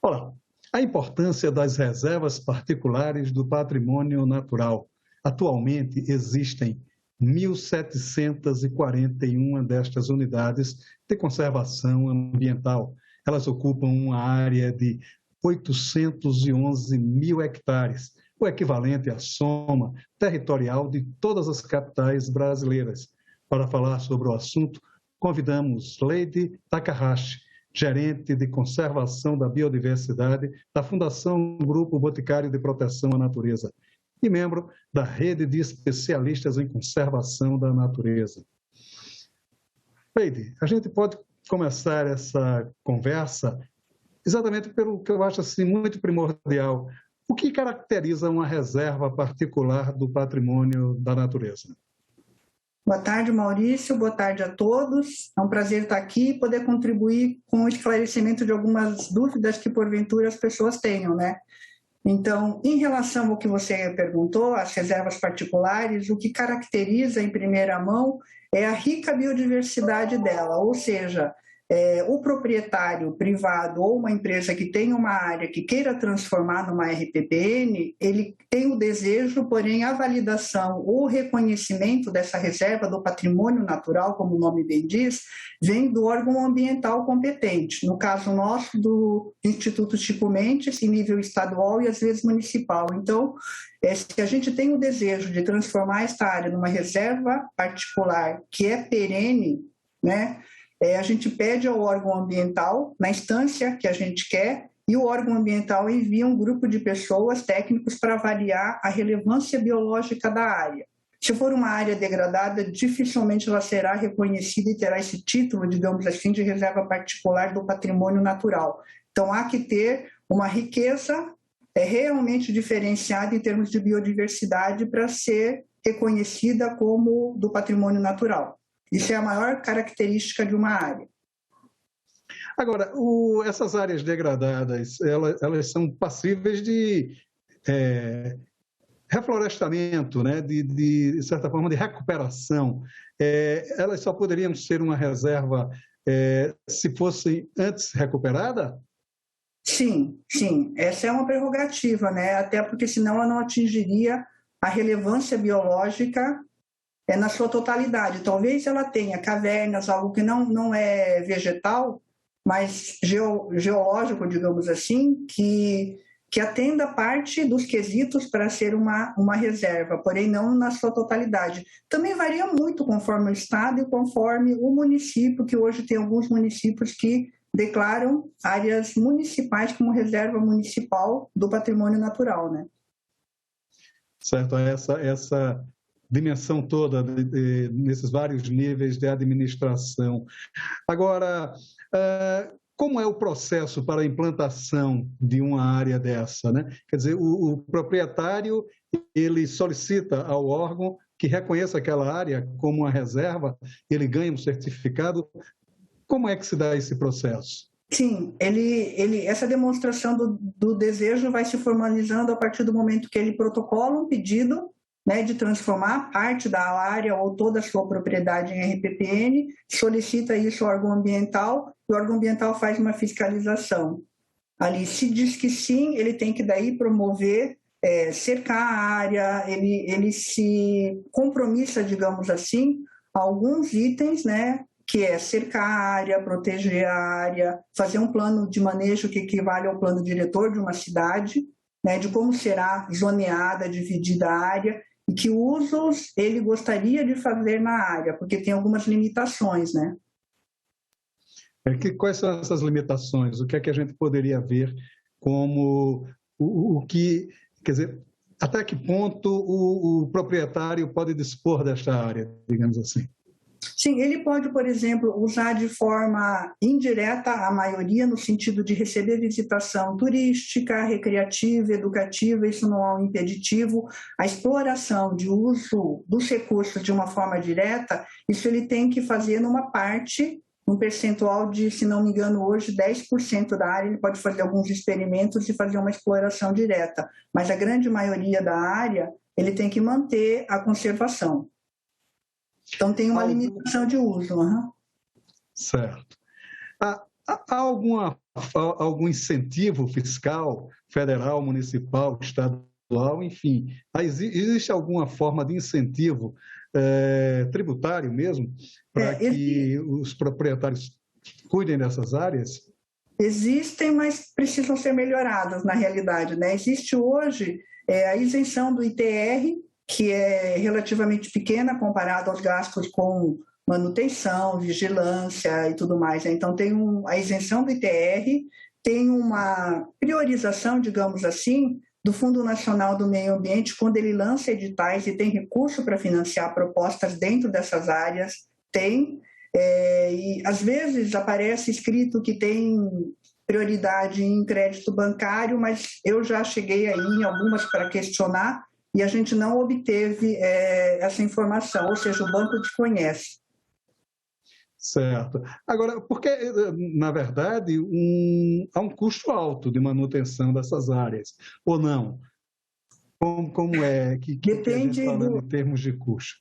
Olá, a importância das reservas particulares do patrimônio natural. Atualmente existem 1.741 destas unidades de conservação ambiental. Elas ocupam uma área de 811 mil hectares, o equivalente à soma territorial de todas as capitais brasileiras. Para falar sobre o assunto, convidamos Leide Takahashi, gerente de conservação da biodiversidade da Fundação Grupo Boticário de Proteção à Natureza e membro da Rede de Especialistas em Conservação da Natureza. Leide, a gente pode começar essa conversa exatamente pelo que eu acho assim, muito primordial. O que caracteriza uma reserva particular do patrimônio da natureza? Boa tarde, Maurício. Boa tarde a todos. É um prazer estar aqui e poder contribuir com o esclarecimento de algumas dúvidas que, porventura, as pessoas tenham, né? Então, em relação ao que você perguntou, as reservas particulares, o que caracteriza em primeira mão é a rica biodiversidade dela, ou seja, o proprietário privado ou uma empresa que tem uma área que queira transformar numa RPPN, ele tem o desejo, porém a validação ou reconhecimento dessa reserva do patrimônio natural, como o nome bem diz, vem do órgão ambiental competente, no caso nosso do Instituto Chico Mendes, em nível estadual e às vezes municipal. Então, se a gente tem o desejo de transformar esta área numa reserva particular que é perene, né? A gente pede ao órgão ambiental, na instância que a gente quer, e o órgão ambiental envia um grupo de pessoas, técnicos, para avaliar a relevância biológica da área. Se for uma área degradada, dificilmente ela será reconhecida e terá esse título, digamos assim, de reserva particular do patrimônio natural. Então, há que ter uma riqueza realmente diferenciada em termos de biodiversidade para ser reconhecida como do patrimônio natural. Isso é a maior característica de uma área. Agora, essas áreas degradadas, elas são passíveis de reflorestamento, né? de certa forma, de recuperação. Elas só poderiam ser uma reserva se fosse antes recuperada? Sim, sim. Essa é uma prerrogativa, né? Até porque senão ela não atingiria a relevância biológica na sua totalidade. Talvez ela tenha cavernas, algo que não é vegetal, mas geológico, digamos assim, que atenda parte dos quesitos para ser uma reserva, porém não na sua totalidade. Também varia muito conforme o estado e conforme o município, que hoje tem alguns municípios que declaram áreas municipais como reserva municipal do patrimônio natural, né? Certo, essa dimensão toda nesses vários níveis de administração. Agora, como é o processo para a implantação de uma área dessa, né? Quer dizer, o proprietário, ele solicita ao órgão que reconheça aquela área como uma reserva, ele ganha um certificado. Como é que se dá esse processo? Sim, essa demonstração do desejo vai se formalizando a partir do momento que ele protocola um pedido, né, de transformar parte da área ou toda a sua propriedade em RPPN, solicita isso ao órgão ambiental e o órgão ambiental faz uma fiscalização. Ali, se diz que sim, ele tem que daí promover, cercar a área, ele se compromissa, digamos assim, a alguns itens, né, que é cercar a área, proteger a área, fazer um plano de manejo que equivale ao plano diretor de uma cidade, né, de como será zoneada, dividida a área, e que usos ele gostaria de fazer na área, porque tem algumas limitações, né? Quais são essas limitações? O que é que a gente poderia ver como o que, quer dizer, até que ponto o proprietário pode dispor desta área, digamos assim? Sim, ele pode, por exemplo, usar de forma indireta a maioria no sentido de receber visitação turística, recreativa, educativa, isso não é um impeditivo. A exploração de uso dos recursos de uma forma direta, isso ele tem que fazer numa parte, um percentual de, se não me engano, hoje 10% da área, ele pode fazer alguns experimentos e fazer uma exploração direta, mas a grande maioria da área, ele tem que manter a conservação. Então, tem uma limitação de uso. Certo. Há alguma algum incentivo fiscal, federal, municipal, estadual, enfim, existe alguma forma de incentivo tributário mesmo para que os proprietários cuidem dessas áreas? Existem, mas precisam ser melhoradas na realidade, né? Existe hoje a isenção do ITR, que é relativamente pequena comparado aos gastos com manutenção, vigilância e tudo mais, né? Então, tem a isenção do ITR, tem uma priorização, digamos assim, do Fundo Nacional do Meio Ambiente, quando ele lança editais e tem recurso para financiar propostas dentro dessas áreas, tem. E às vezes aparece escrito que tem prioridade em crédito bancário, mas eu já cheguei aí em algumas para questionar e a gente não obteve essa informação, ou seja, o banco desconhece. Certo. Agora, porque, na verdade, há um custo alto de manutenção dessas áreas, ou não? Como é que a gente está falando em termos de custo?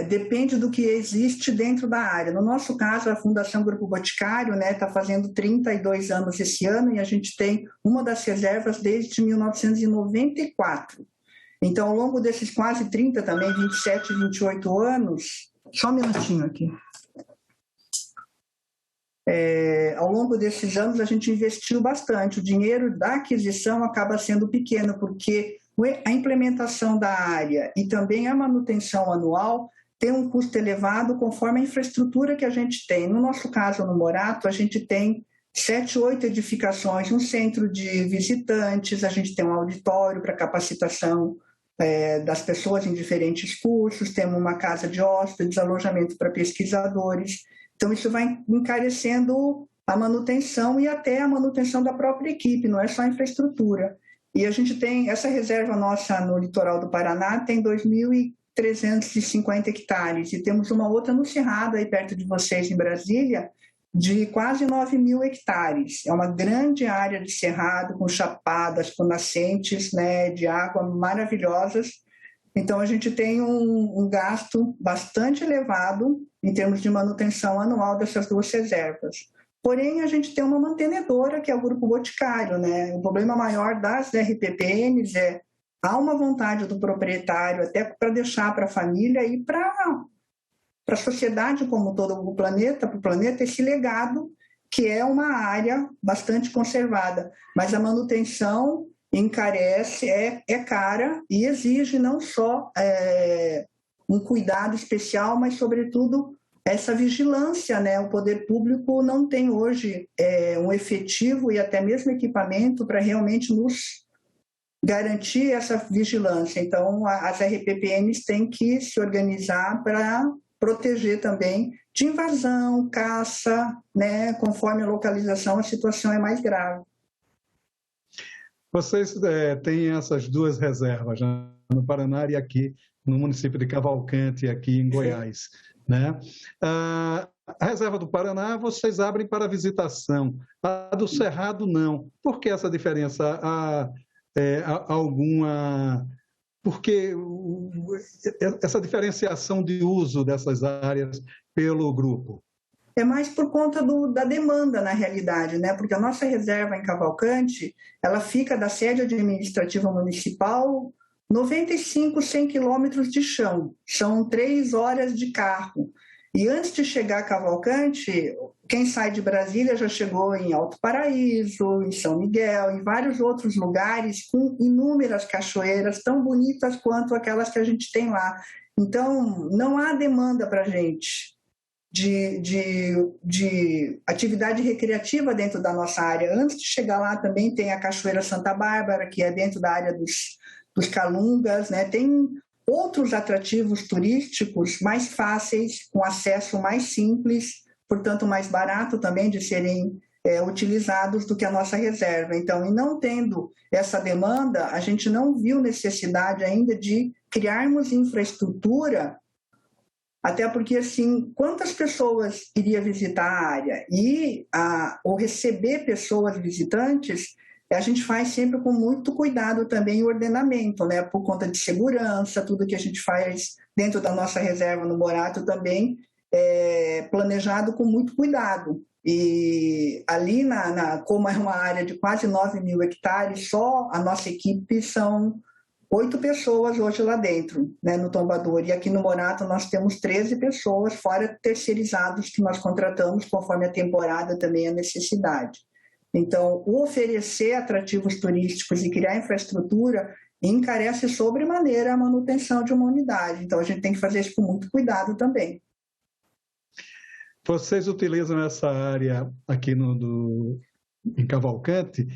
Depende do que existe dentro da área. No nosso caso, a Fundação Grupo Boticário está fazendo 32 anos esse ano e a gente tem uma das reservas desde 1994. Então, ao longo desses quase 30 também, 27, 28 anos... Só um minutinho aqui. Ao longo desses anos, a gente investiu bastante. O dinheiro da aquisição acaba sendo pequeno, porque a implementação da área e também a manutenção anual tem um custo elevado conforme a infraestrutura que a gente tem. No nosso caso, no Morato, a gente tem 7, 8 edificações, um centro de visitantes, a gente tem um auditório para capacitação das pessoas em diferentes cursos, temos uma casa de hóspedes, alojamento para pesquisadores. Então, isso vai encarecendo a manutenção e até a manutenção da própria equipe, não é só a infraestrutura. E a gente tem, essa reserva nossa no litoral do Paraná tem 2.350 hectares e temos uma outra no Cerrado, aí perto de vocês, em Brasília, de quase 9.000 hectares. É uma grande área de cerrado, com chapadas, com nascentes, né, de água maravilhosas. Então, a gente tem um gasto bastante elevado em termos de manutenção anual dessas duas reservas. Porém, a gente tem uma mantenedora, que é o Grupo Boticário, né? O problema maior das RPPMs há uma vontade do proprietário até para deixar para a família e para a sociedade como todo o planeta, para o planeta, esse legado, que é uma área bastante conservada. Mas a manutenção encarece, é cara e exige não só um cuidado especial, mas, sobretudo, essa vigilância, né? O poder público não tem hoje um efetivo e até mesmo equipamento para realmente nos garantir essa vigilância. Então, as RPPMs têm que se organizar para proteger também de invasão, caça, né? Conforme a localização, a situação é mais grave. Vocês têm essas duas reservas, né? No Paraná e aqui no município de Cavalcante, aqui em Goiás, né? A reserva do Paraná vocês abrem para visitação, a do Cerrado não. Por que essa diferença? Há alguma... Por que essa diferenciação de uso dessas áreas pelo grupo? É mais por conta da demanda, na realidade, né? Porque a nossa reserva em Cavalcante, ela fica da sede administrativa municipal 95, 100 quilômetros de chão. São 3 horas de carro. E antes de chegar a Cavalcante, quem sai de Brasília já chegou em Alto Paraíso, em São Miguel, em vários outros lugares com inúmeras cachoeiras tão bonitas quanto aquelas que a gente tem lá. Então, não há demanda para a gente de atividade recreativa dentro da nossa área. Antes de chegar lá também tem a Cachoeira Santa Bárbara, que é dentro da área dos Calungas, né? Tem outros atrativos turísticos mais fáceis, com acesso mais simples, portanto mais barato também de serem utilizados do que a nossa reserva. Então, e não tendo essa demanda, a gente não viu necessidade ainda de criarmos infraestrutura, até porque, assim, quantas pessoas iria visitar a área? Ou receber pessoas visitantes, a gente faz sempre com muito cuidado também o ordenamento, né? Por conta de segurança, tudo que a gente faz dentro da nossa reserva no Morato também é planejado com muito cuidado. E ali, como é uma área de quase 9.000 hectares, só a nossa equipe são 8 pessoas hoje lá dentro, né, no tombador. E aqui no Morato nós temos 13 pessoas, fora terceirizados que nós contratamos conforme a temporada também a necessidade. Então, o oferecer atrativos turísticos e criar infraestrutura encarece sobremaneira a manutenção de uma unidade. Então, a gente tem que fazer isso com muito cuidado também. Vocês utilizam essa área aqui em Cavalcante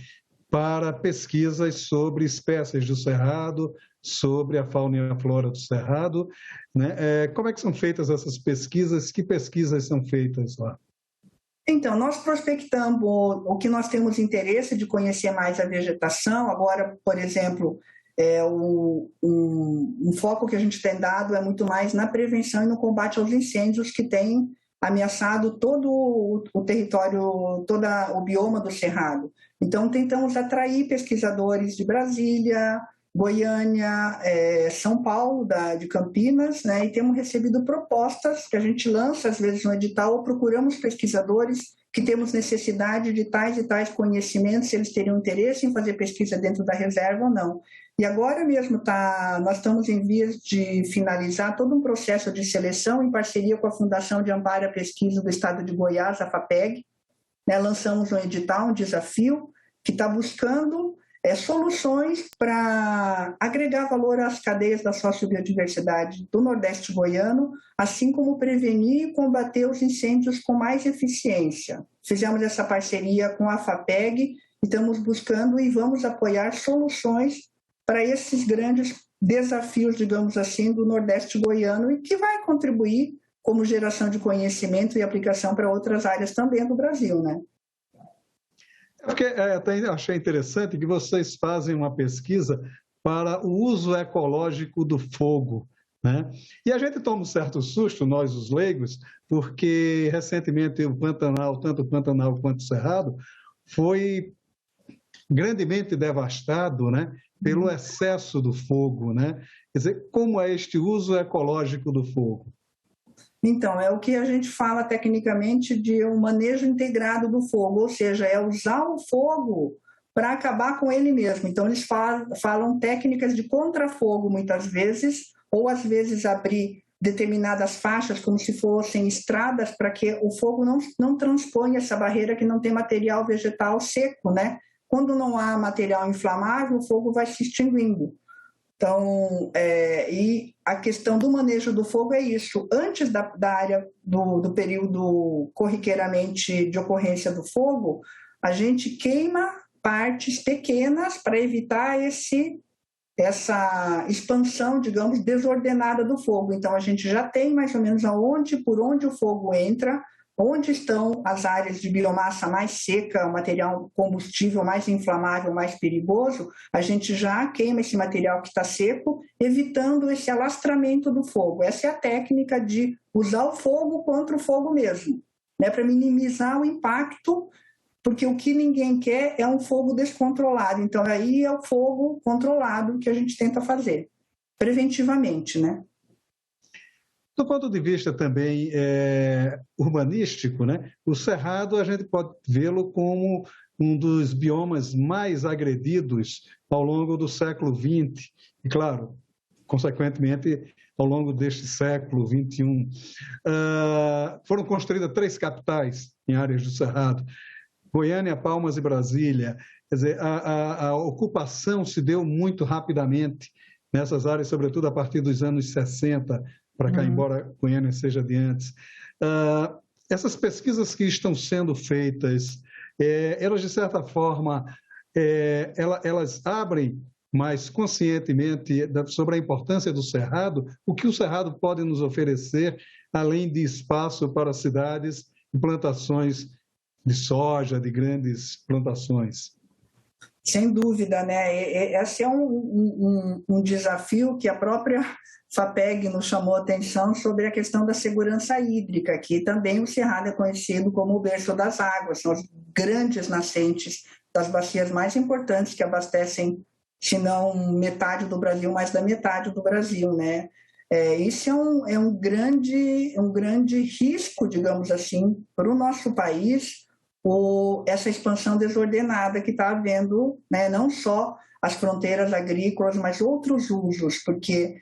para pesquisas sobre espécies do Cerrado, sobre a fauna e a flora do Cerrado, né? Como é que são feitas essas pesquisas? Que pesquisas são feitas lá? Então, nós prospectamos o que nós temos interesse de conhecer mais a vegetação. Agora, por exemplo, um foco que a gente tem dado é muito mais na prevenção e no combate aos incêndios que têm ameaçado todo o território, todo o bioma do Cerrado. Então, tentamos atrair pesquisadores de Brasília, Goiânia, São Paulo, de Campinas, né? E temos recebido propostas que a gente lança, às vezes, no edital, ou procuramos pesquisadores que temos necessidade de tais e tais conhecimentos, se eles teriam interesse em fazer pesquisa dentro da reserva ou não. E agora mesmo nós estamos em vias de finalizar todo um processo de seleção em parceria com a Fundação de Amparo à Pesquisa do Estado de Goiás, a FAPEG, né? Lançamos um edital, um desafio, que está buscando soluções para agregar valor às cadeias da sociobiodiversidade do Nordeste goiano, assim como prevenir e combater os incêndios com mais eficiência. Fizemos essa parceria com a FAPEG e estamos buscando e vamos apoiar soluções para esses grandes desafios, digamos assim, do Nordeste goiano e que vai contribuir como geração de conhecimento e aplicação para outras áreas também do Brasil, né? Porque até achei interessante que vocês fazem uma pesquisa para o uso ecológico do fogo, né? E a gente toma um certo susto, nós os leigos, porque recentemente o Pantanal, tanto o Pantanal quanto o Cerrado, foi grandemente devastado, né, pelo excesso do fogo, né? Quer dizer, como é este uso ecológico do fogo? Então, é o que a gente fala tecnicamente de um manejo integrado do fogo, ou seja, é usar o fogo para acabar com ele mesmo. Então, eles falam técnicas de contrafogo, muitas vezes, ou às vezes abrir determinadas faixas como se fossem estradas para que o fogo não transponha essa barreira que não tem material vegetal seco, né? Quando não há material inflamável, o fogo vai se extinguindo. Então, e a questão do manejo do fogo é isso. Antes da área do período corriqueiramente de ocorrência do fogo, a gente queima partes pequenas para evitar essa expansão, digamos, desordenada do fogo. Então, a gente já tem mais ou menos por onde o fogo entra, onde estão as áreas de biomassa mais seca, o material combustível mais inflamável, mais perigoso, a gente já queima esse material que está seco, evitando esse alastramento do fogo. Essa é a técnica de usar o fogo contra o fogo mesmo, né, para minimizar o impacto, porque o que ninguém quer é um fogo descontrolado. Então, aí é o fogo controlado que a gente tenta fazer, preventivamente, né? Do ponto de vista também urbanístico, né, o Cerrado a gente pode vê-lo como um dos biomas mais agredidos ao longo do século XX e, claro, consequentemente, ao longo deste século XXI. Foram construídas 3 capitais em áreas do Cerrado, Goiânia, Palmas e Brasília. Quer dizer, a ocupação se deu muito rapidamente nessas áreas, sobretudo a partir dos anos 60, para cá, embora Goiânia seja de antes. Essas pesquisas que estão sendo feitas, elas, de certa forma, elas abrem mais conscientemente sobre a importância do Cerrado, o que o Cerrado pode nos oferecer, além de espaço para cidades e plantações de soja, de grandes plantações. Sem dúvida, né? Esse é um desafio que a própria FAPEG nos chamou a atenção sobre a questão da segurança hídrica, que também o Cerrado é conhecido como o berço das águas, são as grandes nascentes das bacias mais importantes que abastecem, se não metade do Brasil, mais da metade do Brasil, né? Isso é um grande risco, digamos assim, para o nosso país, essa expansão desordenada que está havendo, né, não só as fronteiras agrícolas, mas outros usos, porque,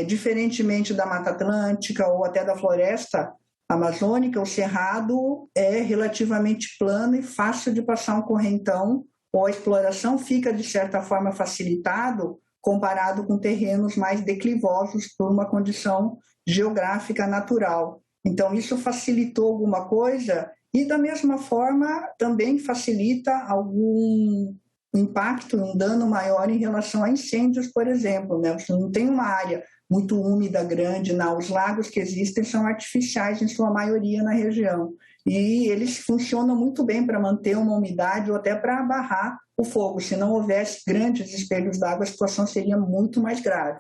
diferentemente da Mata Atlântica ou até da floresta amazônica, o cerrado é relativamente plano e fácil de passar um correntão, ou a exploração fica, de certa forma, facilitado comparado com terrenos mais declivosos por uma condição geográfica natural. Então, isso facilitou alguma coisa e, da mesma forma, também facilita algum impacto, um dano maior em relação a incêndios, por exemplo, né? Você não tem uma área muito úmida, grande, não. Os lagos que existem são artificiais, em sua maioria, na região. E eles funcionam muito bem para manter uma umidade ou até para barrar o fogo. Se não houvesse grandes espelhos d'água, a situação seria muito mais grave.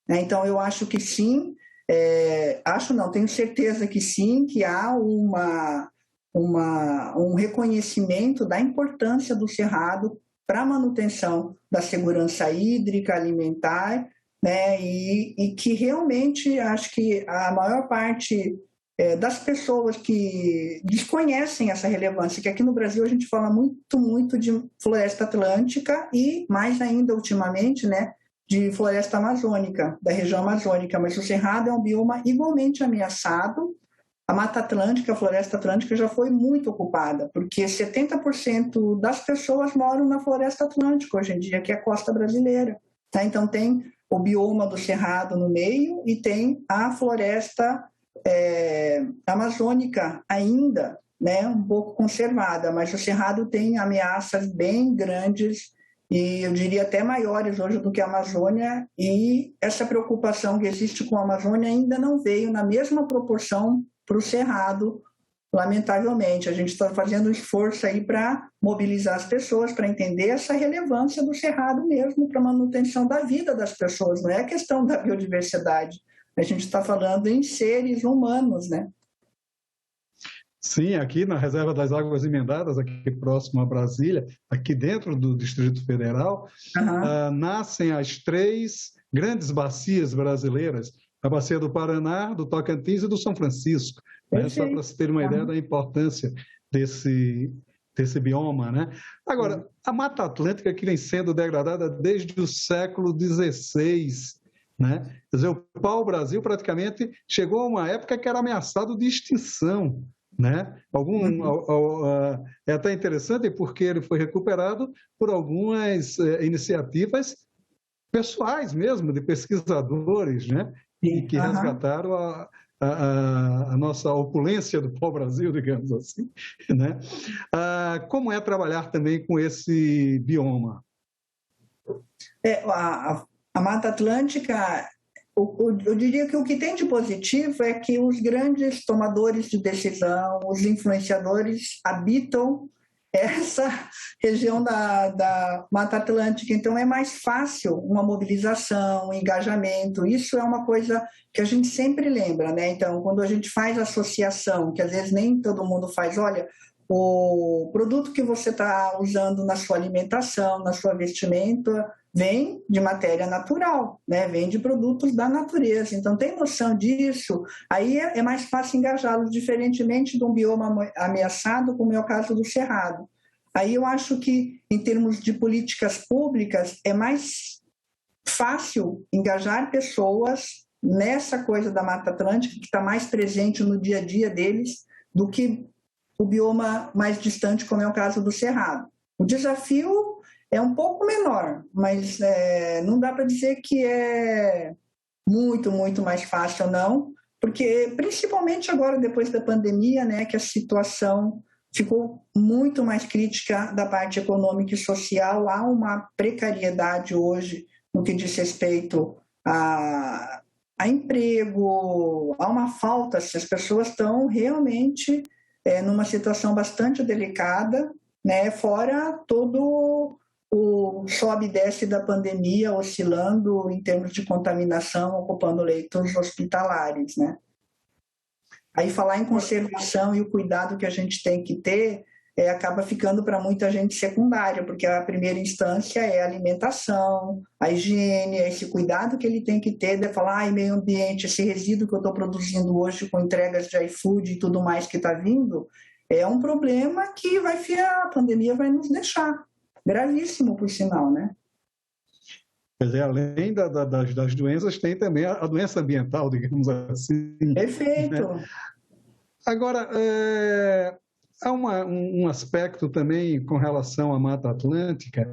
Então, eu acho que sim, tenho certeza que sim, que há um reconhecimento da importância do cerrado para a manutenção da segurança hídrica, alimentar, né? E que realmente acho que a maior parte das pessoas que desconhecem essa relevância, que aqui no Brasil a gente fala muito de floresta atlântica e mais ainda ultimamente, né, de floresta amazônica, da região amazônica, mas o cerrado é um bioma igualmente ameaçado. A Mata Atlântica, a floresta atlântica já foi muito ocupada, porque 70% das pessoas moram na floresta atlântica hoje em dia, que é a costa brasileira. Tá? Então tem o bioma do cerrado no meio e tem a floresta amazônica ainda, né, um pouco conservada, mas o cerrado tem ameaças bem grandes e eu diria até maiores hoje do que a Amazônia, e essa preocupação que existe com a Amazônia ainda não veio na mesma proporção para o cerrado, lamentavelmente. A gente está fazendo um esforço aí para mobilizar as pessoas, para entender essa relevância do cerrado mesmo para a manutenção da vida das pessoas, não é a questão da biodiversidade. A gente está falando em seres humanos, né? Sim, aqui na Reserva das Águas Emendadas, aqui próximo a Brasília, aqui dentro do Distrito Federal, nascem as 3 grandes bacias brasileiras, a Bacia do Paraná, do Tocantins e do São Francisco, né? Só para se ter uma ideia da importância desse bioma, né? Agora, a Mata Atlântica que vem sendo degradada desde o século XVI, né? Quer dizer, o pau-brasil praticamente chegou a uma época que era ameaçado de extinção, né? É até interessante porque ele foi recuperado por algumas iniciativas pessoais mesmo, de pesquisadores, né? E que resgataram a nossa opulência do pau-brasil, digamos assim, né? Como é trabalhar também com esse bioma? A Mata Atlântica, eu diria que o que tem de positivo é que os grandes tomadores de decisão, os influenciadores habitam essa região da Mata Atlântica, então é mais fácil uma mobilização, um engajamento. Isso é uma coisa que a gente sempre lembra, né? Então, quando a gente faz associação, que às vezes nem todo mundo faz, olha, o produto que você está usando na sua alimentação, na sua vestimenta, vem de matéria natural, né? Vem de produtos da natureza. Então, tem noção disso, aí é mais fácil engajá-los, diferentemente de um bioma ameaçado, como é o caso do cerrado. Aí eu acho que, em termos de políticas públicas, é mais fácil engajar pessoas nessa coisa da Mata Atlântica, que está mais presente no dia a dia deles, do que o bioma mais distante, como é o caso do cerrado. O desafio é um pouco menor, mas não dá para dizer que é muito mais fácil, não, porque principalmente agora, depois da pandemia, né, que a situação ficou muito mais crítica da parte econômica e social, há uma precariedade hoje no que diz respeito a emprego, há uma falta, as pessoas estão realmente numa situação bastante delicada, né, fora todo o sobe e desce da pandemia, oscilando em termos de contaminação, ocupando leitos hospitalares, né? Aí falar em conservação e o cuidado que a gente tem que ter, acaba ficando para muita gente secundária, porque a primeira instância é a alimentação, a higiene, esse cuidado que ele tem que ter de falar, ai, meio ambiente, esse resíduo que eu estou produzindo hoje com entregas de iFood e tudo mais que está vindo, é um problema que a pandemia vai nos deixar. Gravíssimo, por sinal, né? Quer dizer, além das doenças, tem também a doença ambiental, digamos assim. Perfeito. Né? Agora, há um aspecto também com relação à Mata Atlântica,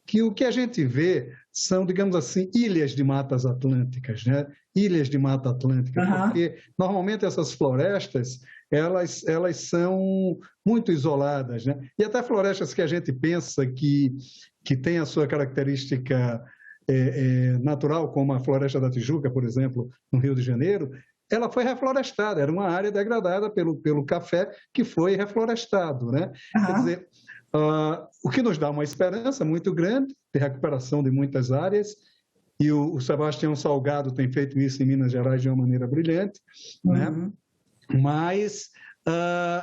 que o que a gente vê são, digamos assim, ilhas de matas atlânticas, né? Ilhas de Mata Atlântica, porque normalmente essas florestas, elas são muito isoladas, né? E até florestas que a gente pensa que tem a sua característica natural, como a Floresta da Tijuca, por exemplo, no Rio de Janeiro, ela foi reflorestada, era uma área degradada pelo café que foi reflorestado, né? Quer dizer, o que nos dá uma esperança muito grande de recuperação de muitas áreas, e o Sebastião Salgado tem feito isso em Minas Gerais de uma maneira brilhante, né? Mas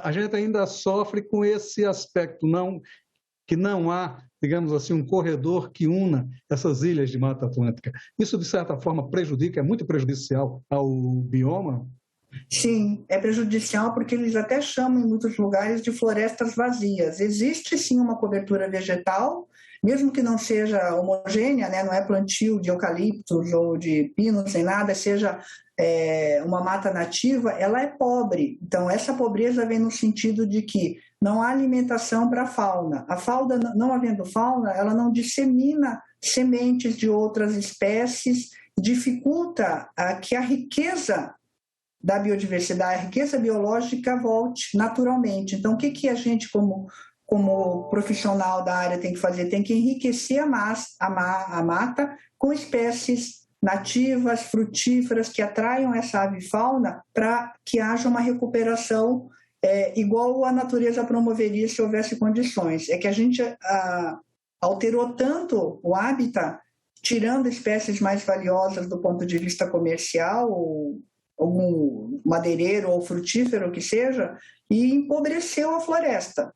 a gente ainda sofre com esse aspecto, que não há, digamos assim, um corredor que una essas ilhas de Mata Atlântica. Isso, de certa forma, é muito prejudicial ao bioma? Sim, é prejudicial porque eles até chamam em muitos lugares de florestas vazias. Existe sim uma cobertura vegetal, mesmo que não seja homogênea, né? Não é plantio de eucaliptos ou de pinos nem nada, seja uma mata nativa, ela é pobre. Então, essa pobreza vem no sentido de que não há alimentação para a fauna. A fauna, não havendo fauna, ela não dissemina sementes de outras espécies, dificulta que a riqueza da biodiversidade, a riqueza biológica volte naturalmente. Então, o que a gente, como profissional da área, tem que fazer? Tem que enriquecer a mata com espécies nativas, frutíferas, que atraiam essa avifauna para que haja uma recuperação igual a natureza promoveria se houvesse condições. É que a gente alterou tanto o hábitat, tirando espécies mais valiosas do ponto de vista comercial, ou algum madeireiro ou frutífero que seja, e empobreceu a floresta.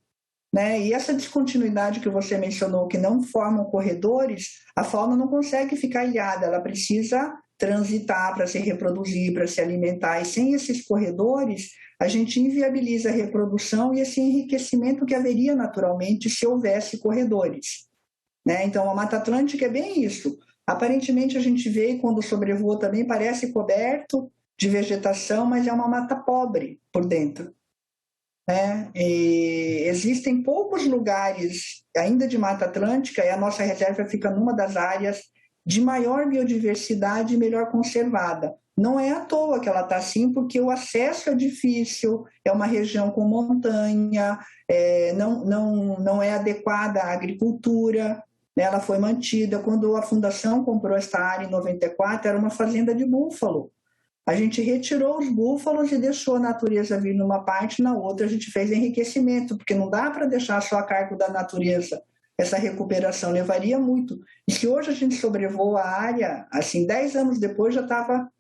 Né? E essa descontinuidade que você mencionou, que não formam corredores, a fauna não consegue ficar ilhada, ela precisa transitar para se reproduzir, para se alimentar, e sem esses corredores, a gente inviabiliza a reprodução e esse enriquecimento que haveria naturalmente se houvesse corredores. Né? Então, a Mata Atlântica é bem isso. Aparentemente, a gente vê, quando sobrevoa também, parece coberto de vegetação, mas é uma mata pobre por dentro. E existem poucos lugares ainda de Mata Atlântica, e a nossa reserva fica numa das áreas de maior biodiversidade e melhor conservada. Não é à toa que ela está assim, porque o acesso é difícil, é uma região com montanha, não é adequada à agricultura, né? Ela foi mantida. Quando a Fundação comprou esta área em 94, era uma fazenda de búfalo. A gente retirou os búfalos e deixou a natureza vir numa parte, na outra a gente fez enriquecimento, porque não dá para deixar só a cargo da natureza. Essa recuperação levaria muito. E se hoje a gente sobrevoa a área, assim, 10 anos depois já estava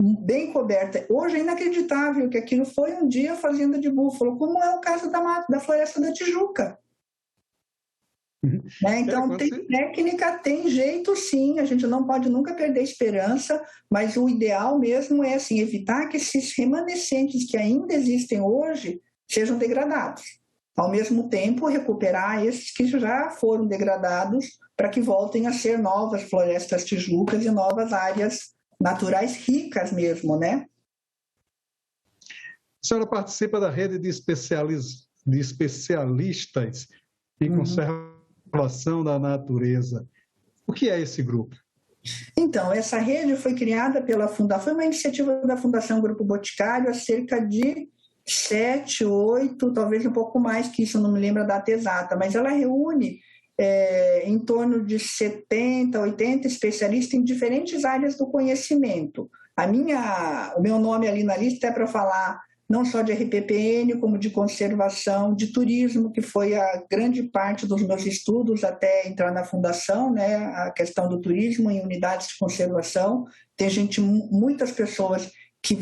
bem coberta. Hoje é inacreditável que aquilo foi um dia fazenda de búfalo, como é o caso da Floresta da Tijuca. Né? Então, tem técnica, tem jeito sim, a gente não pode nunca perder a esperança, mas o ideal mesmo é assim, evitar que esses remanescentes que ainda existem hoje sejam degradados. Ao mesmo tempo, recuperar esses que já foram degradados para que voltem a ser novas florestas tijucas e novas áreas naturais ricas mesmo, né? A senhora participa da rede de especialistas em conservação da natureza. O que é esse grupo? Então, essa rede foi criada foi uma iniciativa da Fundação Grupo Boticário há cerca de 7, 8, talvez um pouco mais que isso, não me lembro a data exata, mas ela reúne em torno de 70, 80 especialistas em diferentes áreas do conhecimento. O meu nome ali na lista é para falar não só de RPPN, como de conservação, de turismo, que foi a grande parte dos meus estudos até entrar na fundação, né? A questão do turismo em unidades de conservação. Tem muitas pessoas que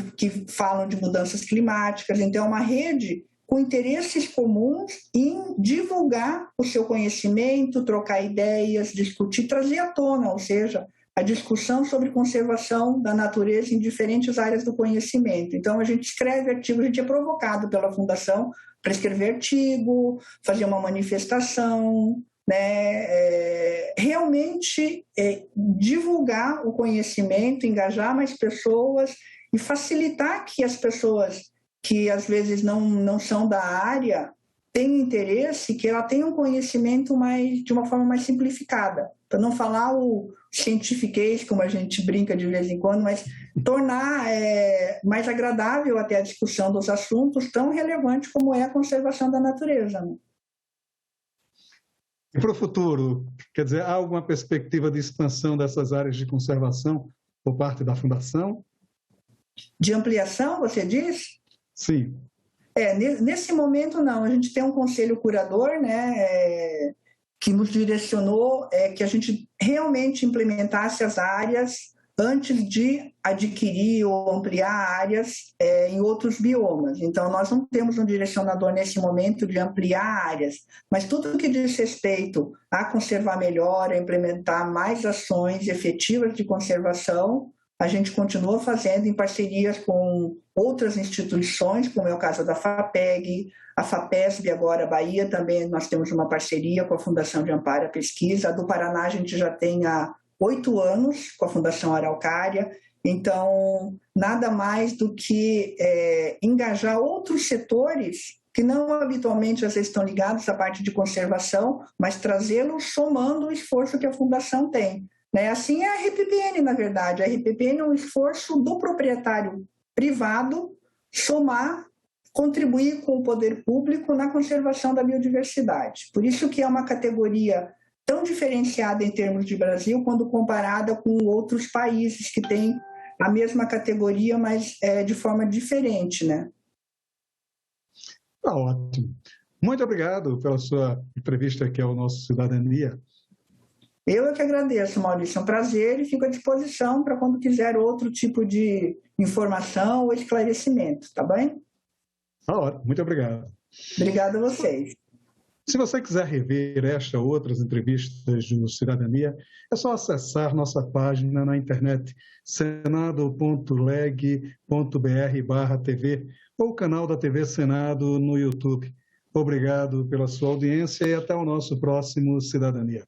falam de mudanças climáticas, então é uma rede com interesses comuns em divulgar o seu conhecimento, trocar ideias, discutir, trazer à tona, ou seja, a discussão sobre conservação da natureza em diferentes áreas do conhecimento. Então, a gente escreve artigos, a gente é provocado pela Fundação para escrever artigo, fazer uma manifestação, né? Realmente divulgar o conhecimento, engajar mais pessoas e facilitar que as pessoas que às vezes não são da área tenham interesse, que ela tenha um conhecimento de uma forma mais simplificada, para não falar o cientifiquez, como a gente brinca de vez em quando, mas tornar mais agradável até a discussão dos assuntos tão relevantes como é a conservação da natureza, né? E para o futuro, quer dizer, há alguma perspectiva de expansão dessas áreas de conservação por parte da Fundação? De ampliação, você diz? Sim. Nesse momento, não. A gente tem um conselho curador, né, que nos direcionou que a gente realmente implementasse as áreas antes de adquirir ou ampliar áreas em outros biomas. Então, nós não temos um direcionador nesse momento de ampliar áreas, mas tudo que diz respeito a conservar melhor, a implementar mais ações efetivas de conservação, a gente continua fazendo em parcerias com outras instituições, como é o caso da FAPEG, a FAPESB agora, Bahia, também nós temos uma parceria com a Fundação de Amparo à Pesquisa. A do Paraná a gente já tem há 8 anos com a Fundação Araucária. Então, nada mais do que engajar outros setores que não habitualmente às vezes estão ligados à parte de conservação, mas trazê-los somando o esforço que a Fundação tem. Assim é a RPPN, na verdade. A RPPN é um esforço do proprietário privado somar, contribuir com o poder público na conservação da biodiversidade. Por isso que é uma categoria tão diferenciada em termos de Brasil, quando comparada com outros países que têm a mesma categoria, mas de forma diferente, né? Tá ótimo. Muito obrigado pela sua entrevista aqui ao nosso Cidadania. Eu é que agradeço, Maurício. É um prazer e fico à disposição para quando quiser outro tipo de informação ou esclarecimento, tá bem? Tá ótimo. Muito obrigado. Obrigado a vocês. Se você quiser rever esta ou outras entrevistas do Cidadania, é só acessar nossa página na internet senado.leg.br/TV ou o canal da TV Senado no YouTube. Obrigado pela sua audiência e até o nosso próximo Cidadania.